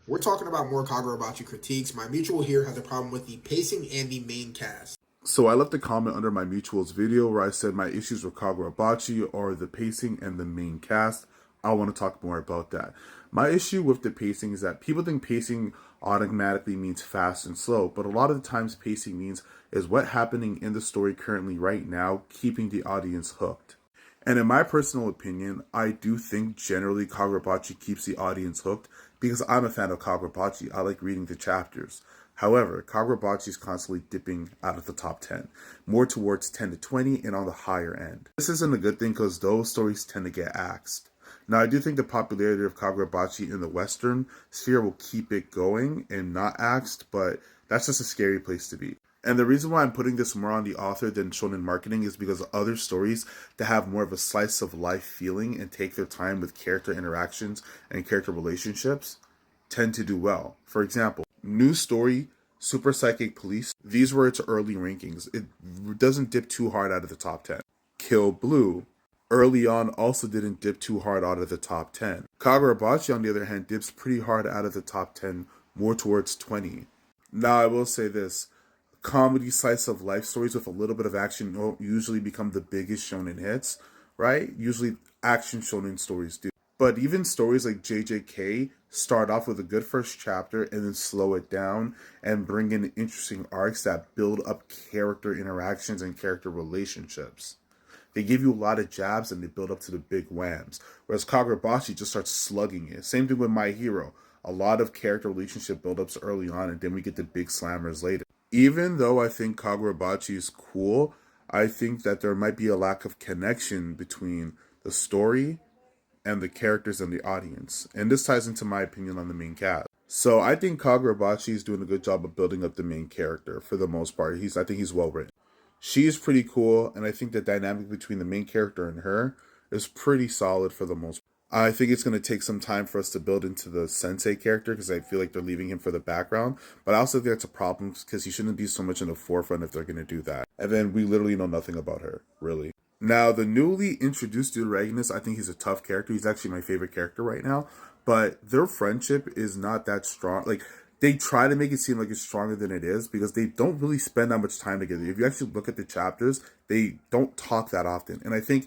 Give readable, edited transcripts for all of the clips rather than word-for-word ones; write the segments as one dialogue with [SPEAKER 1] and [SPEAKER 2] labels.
[SPEAKER 1] We're talking about more Kagura Bachi critiques. My mutual here has a problem with the pacing and the main cast.
[SPEAKER 2] So I left a comment under my mutual's video where I said my issues with Kagura Bachi are the pacing and the main cast. I want to talk more about that. My issue with the pacing is that people think pacing automatically means fast and slow, but a lot of the times pacing means is what happening in the story currently right now, keeping the audience hooked. And in my personal opinion, I do think generally Kagura Bachi keeps the audience hooked because I'm a fan of Kagura Bachi. I like reading the chapters. However, Kagura Bachi is constantly dipping out of the top 10, more towards 10 to 20 and on the higher end. This isn't a good thing because those stories tend to get axed. Now, I do think the popularity of Kagura Bachi in the Western sphere will keep it going and not axed, but that's just a scary place to be. And the reason why I'm putting this more on the author than shonen marketing is because other stories that have more of a slice of life feeling and take their time with character interactions and character relationships tend to do well. For example, New Story, Super Psychic Police, these were its early rankings. It doesn't dip too hard out of the top 10. Kill Blue, early on, also didn't dip too hard out of the top 10. Kagura Bachi, on the other hand, dips pretty hard out of the top 10, more towards 20. Now, I will say this. Comedy slice of life stories with a little bit of action don't usually become the biggest shonen hits, right? Usually action shonen stories do. But even stories like JJK start off with a good first chapter and then slow it down and bring in interesting arcs that build up character interactions and character relationships. They give you a lot of jabs and they build up to the big whams. Whereas Kagura Bachi just starts slugging it. Same thing with My Hero. A lot of character relationship buildups early on and then we get the big slammers later. Even though I think Kagura Bachi is cool, I think that there might be a lack of connection between the story and the characters and the audience. And this ties into my opinion on the main cast. So I think Kagura Bachi is doing a good job of building up the main character for the most part. I think he's well written. She is pretty cool, and I think the dynamic between the main character and her is pretty solid for the most part. I think it's going to take some time for us to build into the sensei character because I feel like they're leaving him for the background. But I also think that's a problem because he shouldn't be so much in the forefront if they're going to do that. And then we literally know nothing about her, really. Now, the newly introduced Deuteragonist, I think he's a tough character. He's actually my favorite character right now. But their friendship is not that strong. Like, they try to make it seem like it's stronger than it is because they don't really spend that much time together. If you actually look at the chapters, they don't talk that often. And I think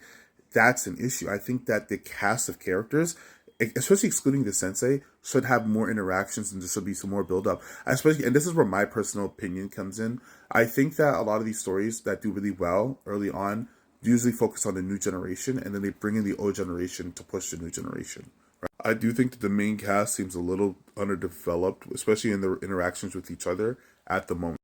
[SPEAKER 2] that's an issue. I think that the cast of characters, especially excluding the sensei, should have more interactions and there should be some more build up. Especially, and this is where my personal opinion comes in. I think that a lot of these stories that do really well early on usually focus on the new generation and then they bring in the old generation to push the new generation. Right? I do think that the main cast seems a little underdeveloped, especially in their interactions with each other at the moment.